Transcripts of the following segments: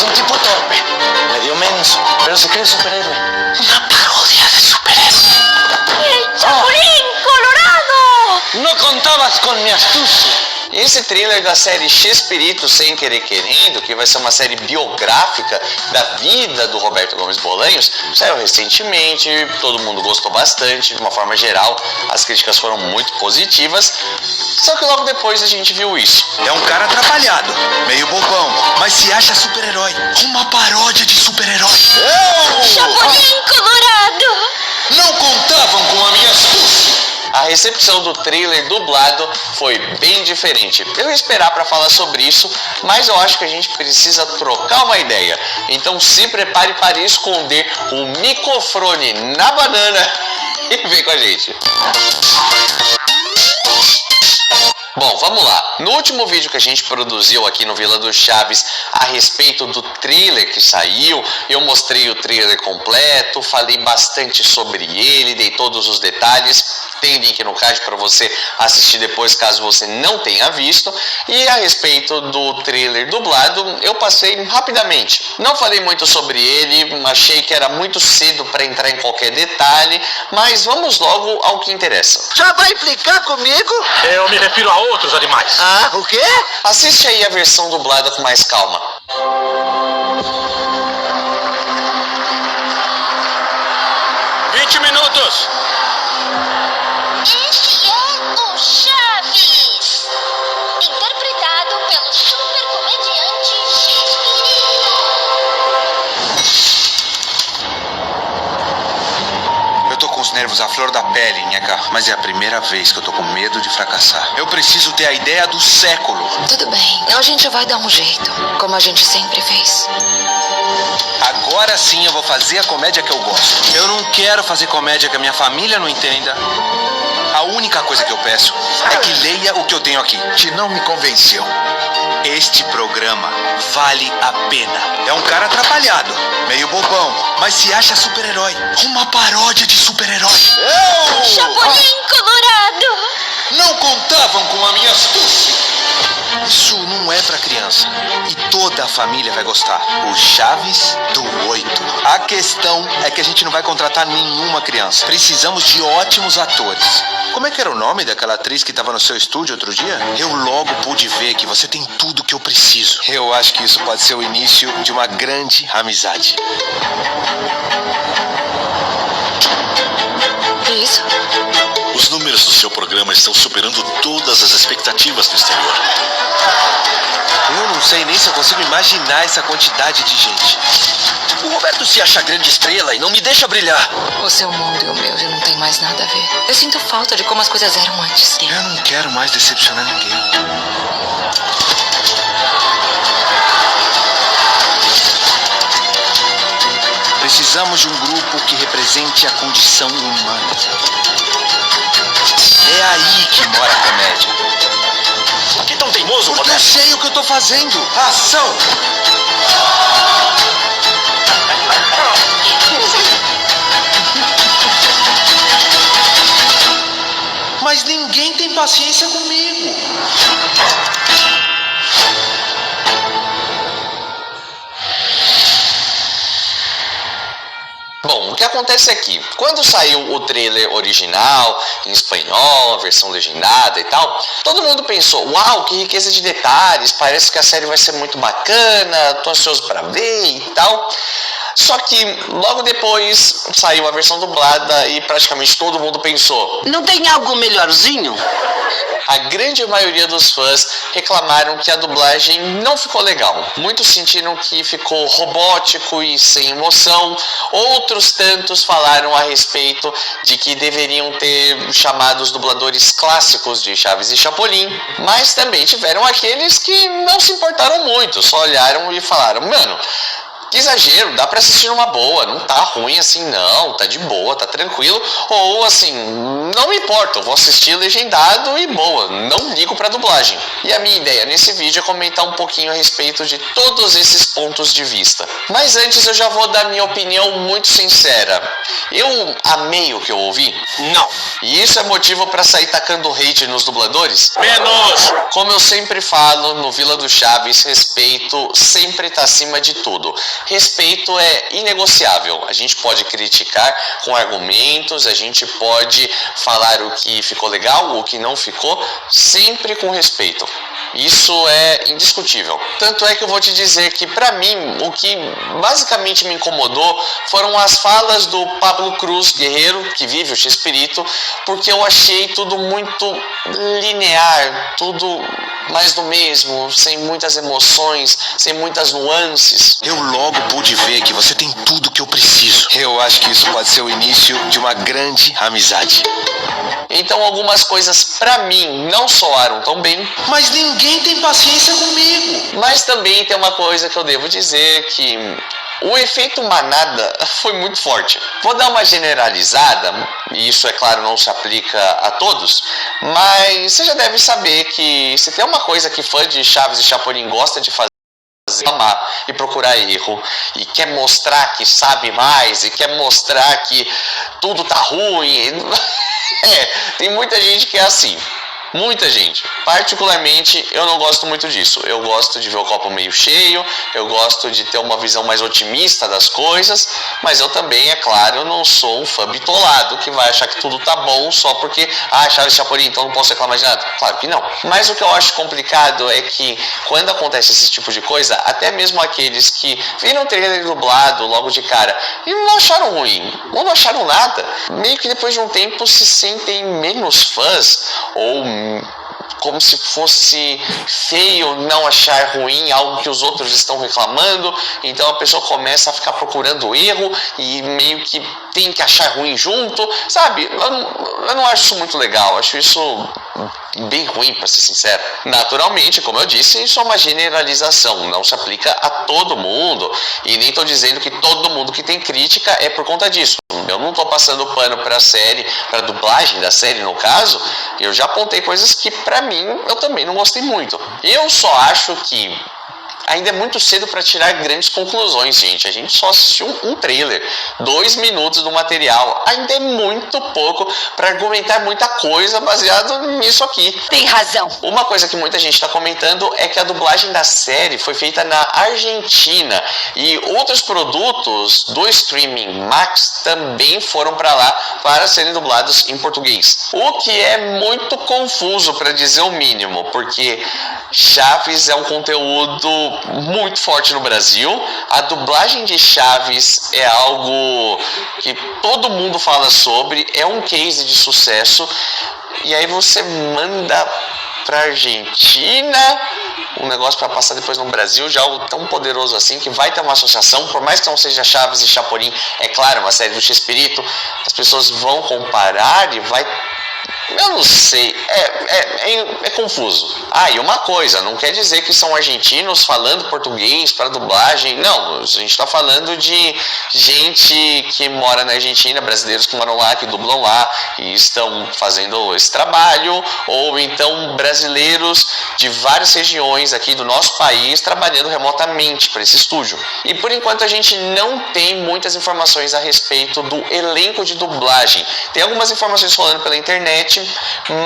Es un tipo torpe, medio menso, pero se cree superhéroe. Una parodia de superhéroe. ¡El Chapulín Colorado! No contabas con mi astucia. Esse trailer da série Chespirito Sem Querer Querendo, que vai ser uma série biográfica da vida do Roberto Gomes Bolanhos, saiu recentemente, todo mundo gostou bastante, de uma forma geral, as críticas foram muito positivas, só que logo depois a gente viu isso. É um cara atrapalhado, meio bobão, mas se acha super-herói. Uma paródia de super-herói. Chapulín Colorado! Não contavam com a minha astúcia. A recepção do trailer dublado foi bem diferente. Eu ia esperar para falar sobre isso, mas eu acho que a gente precisa trocar uma ideia. Então se prepare para esconder o microfone na banana e vem com a gente. Bom, vamos lá. No último vídeo que a gente produziu aqui no Vila do Chaves a respeito do trailer que saiu, eu mostrei o trailer completo, falei bastante sobre ele, dei todos os detalhes. Tem link no card para você assistir depois, caso você não tenha visto. E a respeito do trailer dublado, eu passei rapidamente. Não falei muito sobre ele, achei que era muito cedo para entrar em qualquer detalhe, mas vamos logo ao que interessa. Já vai implicar comigo? Eu me refiro a outros animais. Ah, o quê? Assiste aí a versão dublada com mais calma. 20 minutos! Este é o Chaves, interpretado pelo super comediante Chespirito. Eu tô com os nervos à flor da pele, Nheca, mas é a primeira vez que eu tô com medo de fracassar. Eu preciso ter a ideia do século. Tudo bem, a gente vai dar um jeito, como a gente sempre fez. Agora sim eu vou fazer a comédia que eu gosto. Eu não quero fazer comédia que a minha família não entenda. A única coisa que eu peço é que leia o que eu tenho aqui. Que não me convenceu. Este programa vale a pena. É um cara atrapalhado, meio bobão, mas se acha super-herói. Uma paródia de super-herói. Chapulín Colorado! Não contavam com a minha astúcia. Isso não é pra criança. E toda a família vai gostar. O Chaves do 8. A questão é que a gente não vai contratar nenhuma criança. Precisamos de ótimos atores. Como é que era o nome daquela atriz que estava no seu estúdio outro dia? Eu logo pude ver que você tem tudo que eu preciso. Eu acho que isso pode ser o início de uma grande amizade. Que isso? Os números do seu programa estão superando todas as expectativas do exterior. Eu não sei nem se eu consigo imaginar essa quantidade de gente. O Roberto se acha grande estrela e não me deixa brilhar. O seu mundo e o meu já não tem mais nada a ver. Eu sinto falta de como as coisas eram antes. Eu não quero mais decepcionar ninguém. Precisamos de um grupo que represente a condição humana. É aí que mora a comédia. Que tão teimoso, Porque eu Roberto? sei o que eu tô fazendo. Ação! Mas ninguém tem paciência comigo. Bom, o que acontece aqui? Quando saiu o trailer original, em espanhol, a versão legendada e tal, todo mundo pensou, uau, que riqueza de detalhes, parece que a série vai ser muito bacana, tô ansioso pra ver e tal. Só que logo depois saiu a versão dublada e praticamente todo mundo pensou, Não tem algo melhorzinho? a grande maioria dos fãs reclamaram que a dublagem não ficou legal. Muitos sentiram que ficou robótico e sem emoção. Outros tantos falaram a respeito de que deveriam ter chamado os dubladores clássicos de Chaves e Chapolin. Mas também tiveram aqueles que não se importaram muito, só olharam e falaram, mano, que exagero, dá pra assistir numa boa, não tá ruim assim não, tá de boa, tá tranquilo, ou assim, não me importa, eu vou assistir legendado e boa, não ligo pra dublagem. E a minha ideia nesse vídeo é comentar um pouquinho a respeito de todos esses pontos de vista. Mas antes eu já vou dar minha opinião muito sincera. Eu amei o que eu ouvi? Não. E isso é motivo pra sair tacando hate nos dubladores? Menos. Como eu sempre falo no Vila do Chaves, respeito sempre está acima de tudo. Respeito é inegociável. A gente pode criticar com argumentos, a gente pode falar o que ficou legal, o que não ficou, sempre com respeito. Isso é indiscutível. Tanto é que eu vou te dizer que, pra mim, o que basicamente me incomodou foram as falas do Pablo Cruz Guerreiro, que vive o Chespirito, porque eu achei tudo muito linear, tudo mais do mesmo, sem muitas emoções, sem muitas nuances. Eu logo pude ver que você tem tudo que eu preciso. Eu acho que isso pode ser o início de uma grande amizade. Então algumas coisas pra mim não soaram tão bem. Mas ninguém tem paciência comigo. Mas também tem uma coisa que eu devo dizer, que o efeito manada foi muito forte. Vou dar uma generalizada, e isso é claro não se aplica a todos, mas você já deve saber que se tem uma coisa que fã de Chaves e Chapolin gosta de fazer, amar e procurar erro, e quer mostrar que sabe mais, e quer mostrar que tudo tá ruim. Tem muita gente que é assim. Muita gente. Particularmente, eu não gosto muito disso. Eu gosto de ver o copo meio cheio, eu gosto de ter uma visão mais otimista das coisas, mas eu também, é claro, eu não sou um fã bitolado que vai achar que tudo tá bom só porque, Chaves e Chapolin, então não posso reclamar de nada. Claro que não. Mas o que eu acho complicado é que, quando acontece esse tipo de coisa, até mesmo aqueles que viram o trailer dublado logo de cara e não acharam ruim, ou não acharam nada, meio que depois de um tempo se sentem menos fãs, ou como se fosse feio não achar ruim algo que os outros estão reclamando, então a pessoa começa a ficar procurando erro e meio que tem que achar ruim junto, sabe? Eu não acho isso muito legal, acho isso bem ruim, para ser sincero. Naturalmente, como eu disse, isso é uma generalização, não se aplica a todo mundo, e nem estou dizendo que todo mundo que tem crítica é por conta disso. Eu não estou passando pano para a série, para a dublagem da série no caso, eu já apontei coisas que pra mim eu também não gostei muito. Eu só acho que ainda é muito cedo para tirar grandes conclusões, gente. A gente só assistiu um trailer, 2 minutos do material. Ainda é muito pouco para argumentar muita coisa baseado nisso aqui. Tem razão. Uma coisa que muita gente está comentando é que a dublagem da série foi feita na Argentina e outros produtos do streaming Max também foram para lá para serem dublados em português. O que é muito confuso, para dizer o mínimo, porque Chaves é um conteúdo muito forte no Brasil. A dublagem de Chaves é algo que todo mundo fala sobre, é um case de sucesso, e aí você manda pra Argentina um negócio para passar depois no Brasil, já algo tão poderoso assim, que vai ter uma associação, por mais que não seja Chaves e Chapolin, é claro, uma série do Chespirito, as pessoas vão comparar e vai... Eu não sei, é confuso. E uma coisa, não quer dizer que são argentinos falando português para dublagem, não, a gente está falando de gente que mora na Argentina, brasileiros que moram lá, que dublam lá e estão fazendo esse trabalho, ou então brasileiros de várias regiões aqui do nosso país trabalhando remotamente para esse estúdio. E por enquanto a gente não tem muitas informações a respeito do elenco de dublagem. Tem algumas informações rolando pela internet,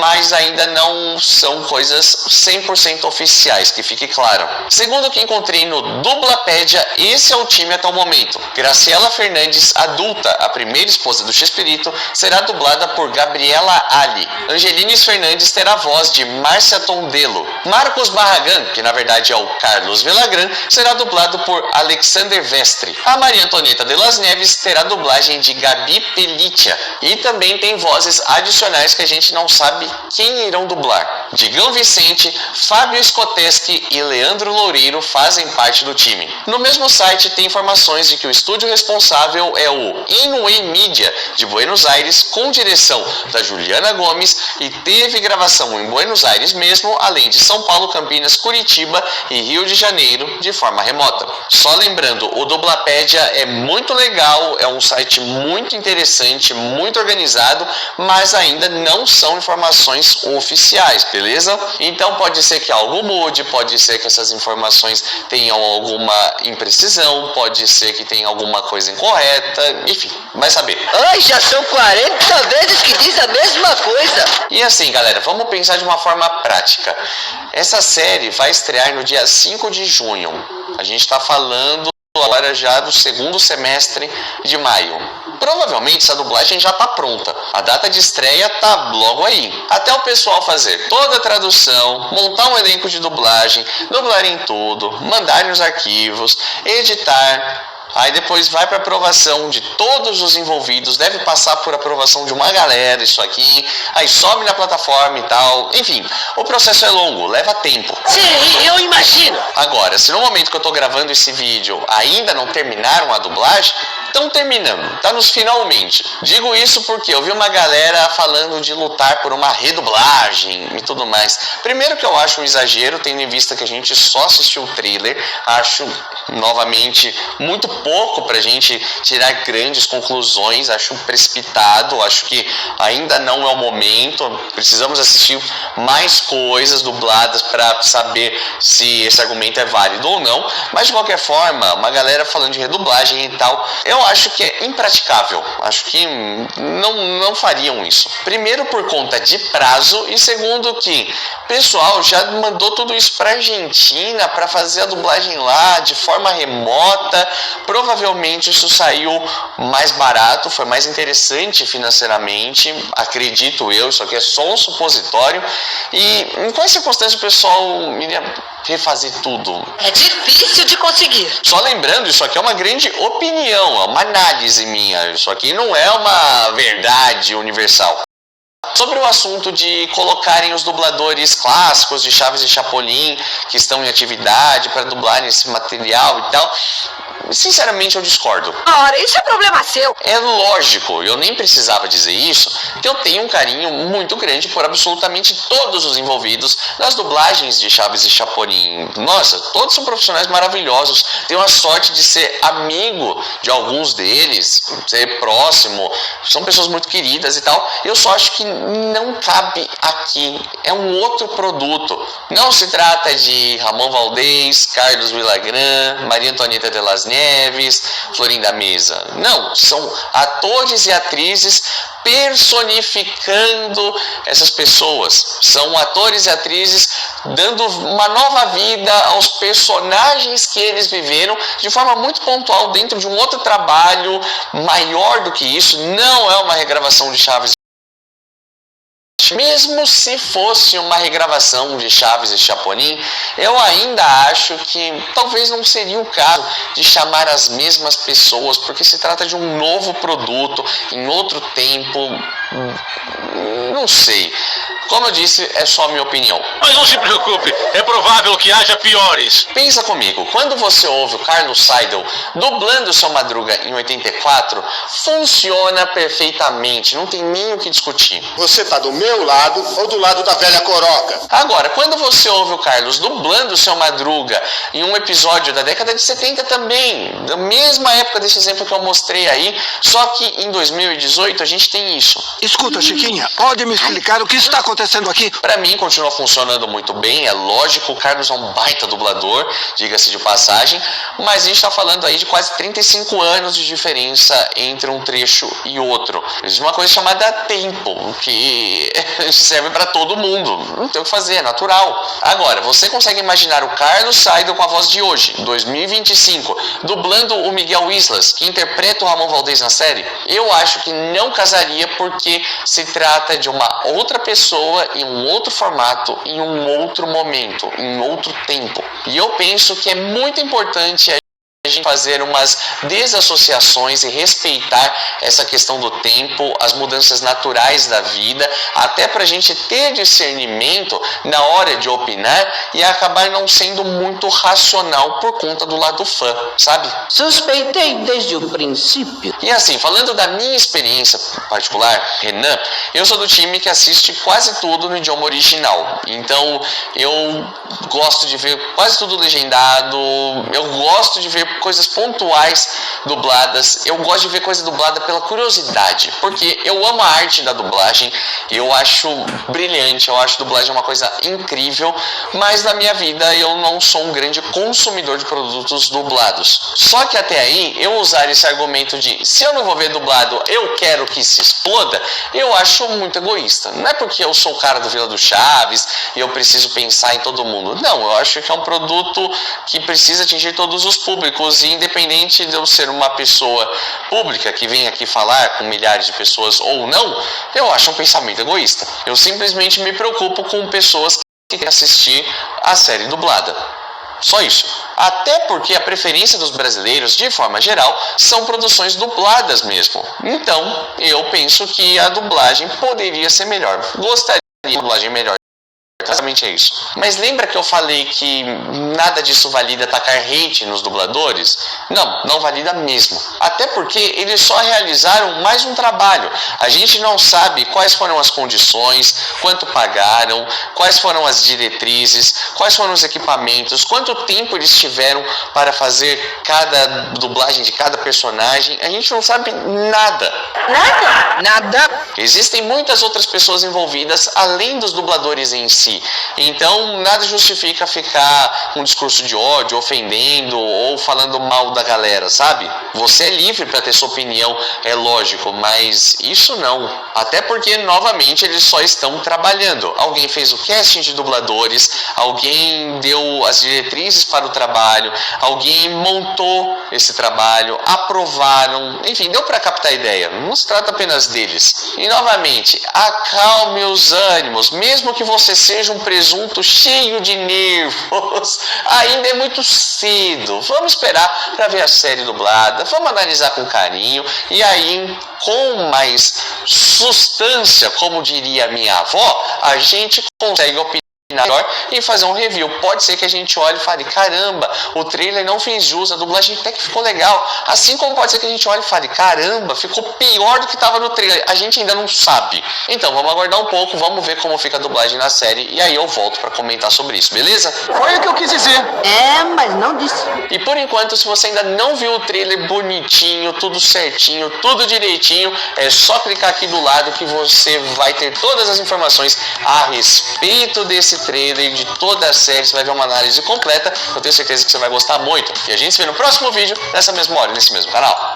mas ainda não são coisas 100% oficiais, que fique claro. Segundo o que encontrei no Dublapédia, esse é o time até o momento. Graciela Fernandes, adulta, a primeira esposa do Chespirito, será dublada por Gabriela Ali. Angelines Fernandes terá a voz de Márcia Tondelo. Marcos Barragan, que na verdade é o Carlos Velagran, será dublado por Alexander Vestre. A Maria Antonieta de las Neves terá dublagem de Gabi Pelitia. E também tem vozes adicionais que a gente gente não sabe quem irão dublar. Digão Vicente, Fábio Skotesky e Leandro Loureiro fazem parte do time. No mesmo site tem informações de que o estúdio responsável é o Inoue Media de Buenos Aires, com direção da Juliana Gomes, e teve gravação em Buenos Aires mesmo, além de São Paulo, Campinas, Curitiba e Rio de Janeiro de forma remota. Só lembrando, o Dublapédia é muito legal, é um site muito interessante, muito organizado, mas ainda não são informações oficiais, beleza? Então pode ser que algo mude, pode ser que essas informações tenham alguma imprecisão, pode ser que tenha alguma coisa incorreta, enfim, vai saber. Ai, já são 40 vezes que diz a mesma coisa. E assim, galera, vamos pensar de uma forma prática. Essa série vai estrear no dia 5 de junho. A gente está falando agora já do segundo semestre de maio. Provavelmente essa dublagem já está pronta. A data de estreia tá logo aí. Até o pessoal fazer toda a tradução, montar um elenco de dublagem, dublarem tudo, mandarem os arquivos, editar. Aí depois vai para aprovação de todos os envolvidos, deve passar por aprovação de uma galera isso aqui, aí sobe na plataforma e tal. Enfim, o processo é longo, leva tempo. Sim, eu imagino. Agora, se no momento que eu tô gravando esse vídeo ainda não terminaram a dublagem, estão terminando, tá nos finalmente. Digo isso porque eu vi uma galera falando de lutar por uma redublagem e tudo mais. Primeiro que eu acho um exagero, tendo em vista que a gente só assistiu o trailer, acho novamente muito pouco pra gente tirar grandes conclusões, acho precipitado, acho que ainda não é o momento, precisamos assistir mais coisas dubladas para saber se esse argumento é válido ou não, mas de qualquer forma, uma galera falando de redublagem e tal, eu acho que é impraticável, acho que não fariam isso. Primeiro por conta de prazo e segundo que o pessoal já mandou tudo isso pra Argentina para fazer a dublagem lá de forma remota. Provavelmente isso saiu mais barato, foi mais interessante financeiramente, acredito eu, isso aqui é só um supositório. E em quais circunstâncias o pessoal iria refazer tudo? É difícil de conseguir. Só lembrando, isso aqui é uma grande opinião, é uma análise minha, isso aqui não é uma verdade universal. Sobre o assunto de colocarem os dubladores clássicos de Chaves e Chapolin que estão em atividade para dublarem esse material e tal, sinceramente eu discordo. Ora, isso é problema seu. É lógico, eu nem precisava dizer isso, que eu tenho um carinho muito grande por absolutamente todos os envolvidos nas dublagens de Chaves e Chapolin. Nossa, todos são profissionais maravilhosos. Tenho a sorte de ser amigo de alguns deles, ser próximo, são pessoas muito queridas e tal. Eu só acho que não cabe aqui, é um outro produto. Não se trata de Ramon Valdez, Carlos Villagrán, Maria Antonieta de las Neves, Florinda Mesa. Não, são atores e atrizes personificando essas pessoas. São atores e atrizes dando uma nova vida aos personagens que eles viveram de forma muito pontual dentro de um outro trabalho maior do que isso. Não é uma regravação de Chaves. Mesmo se fosse uma regravação de Chaves e Chapolin, eu ainda acho que talvez não seria o caso de chamar as mesmas pessoas, porque se trata de um novo produto, em outro tempo, não sei. Como eu disse, é só a minha opinião. Mas não se preocupe, é provável que haja piores. Pensa comigo, quando você ouve o Carlos Seidel dublando o Seu Madruga em 84, funciona perfeitamente, não tem nem o que discutir. Você tá do meu lado ou do lado da velha coroca? Agora, quando você ouve o Carlos dublando o Seu Madruga em um episódio da década de 70 também, da mesma época desse exemplo que eu mostrei aí, só que em 2018 a gente tem isso. Escuta, Chiquinha, pode me explicar o que está acontecendo aqui? Pra mim continua funcionando muito bem, é lógico, o Carlos é um baita dublador, diga-se de passagem, mas a gente tá falando aí de quase 35 anos de diferença entre um trecho e outro. Existe uma coisa chamada tempo, que serve pra todo mundo, não tem o que fazer, é natural. Agora, você consegue imaginar o Carlos Seidel com a voz de hoje, 2025, dublando o Miguel Islas, que interpreta o Ramon Valdez na série? Eu acho que não casaria porque se trata de uma outra pessoa em um outro formato, em um outro momento, em outro tempo. E eu penso que é muito importante gente fazer umas desassociações e respeitar essa questão do tempo, as mudanças naturais da vida, até para a gente ter discernimento na hora de opinar e acabar não sendo muito racional por conta do lado fã, sabe? Suspeitei desde o princípio. E assim, falando da minha experiência particular, Renan, eu sou do time que assiste quase tudo no idioma original. Então, eu gosto de ver quase tudo legendado, eu gosto de ver coisas pontuais dubladas, eu gosto de ver coisa dublada pela curiosidade, porque eu amo a arte da dublagem, eu acho brilhante, eu acho dublagem uma coisa incrível, mas na minha vida eu não sou um grande consumidor de produtos dublados. Só que até aí, eu usar esse argumento de se eu não vou ver dublado, eu quero que se exploda, eu acho muito egoísta. Não é porque eu sou o cara do Vila do Chaves e eu preciso pensar em todo mundo. Não, eu acho que é um produto que precisa atingir todos os públicos, e independente de eu ser uma pessoa pública que vem aqui falar com milhares de pessoas ou não, eu acho um pensamento egoísta. Eu simplesmente me preocupo com pessoas que querem assistir a série dublada. Só isso. Até porque a preferência dos brasileiros, de forma geral, são produções dubladas mesmo. Então, eu penso que a dublagem poderia ser melhor. Gostaria de uma dublagem melhor. Exatamente é isso. Mas lembra que eu falei que nada disso valida tacar hate nos dubladores? Não valida mesmo. Até porque eles só realizaram mais um trabalho. A gente não sabe quais foram as condições, quanto pagaram, quais foram as diretrizes, quais foram os equipamentos, quanto tempo eles tiveram para fazer cada dublagem de cada personagem. A gente não sabe nada. Nada. Existem muitas outras pessoas envolvidas além dos dubladores em si. Então, nada justifica ficar com um discurso de ódio, ofendendo ou falando mal da galera, sabe? Você é livre para ter sua opinião, é lógico, mas isso não. Até porque, novamente, eles só estão trabalhando. Alguém fez o casting de dubladores, alguém deu as diretrizes para o trabalho, alguém montou esse trabalho, aprovaram, enfim, deu para captar a ideia. Não se trata apenas deles. E, novamente, acalme os ânimos, mesmo que você seja um presunto cheio de nervos, ainda é muito cedo. Vamos esperar para ver a série dublada, vamos analisar com carinho e aí, com mais substância, como diria minha avó, a gente consegue opinar melhor e fazer um review. Pode ser que a gente olhe e fale, caramba, o trailer não fez jus, a dublagem até que ficou legal. Assim como pode ser que a gente olhe e fale, caramba, ficou pior do que estava no trailer. A gente ainda não sabe. Então vamos aguardar um pouco, vamos ver como fica a dublagem na série e aí eu volto para comentar sobre isso, beleza? Foi o que eu quis dizer. Mas não disse. E por enquanto, se você ainda não viu o trailer bonitinho, tudo certinho, tudo direitinho, é só clicar aqui do lado que você vai ter todas as informações a respeito desse trailer, de toda a série. Você vai ver uma análise completa. Eu tenho certeza que você vai gostar muito. E a gente se vê no próximo vídeo, nessa mesma hora, nesse mesmo canal.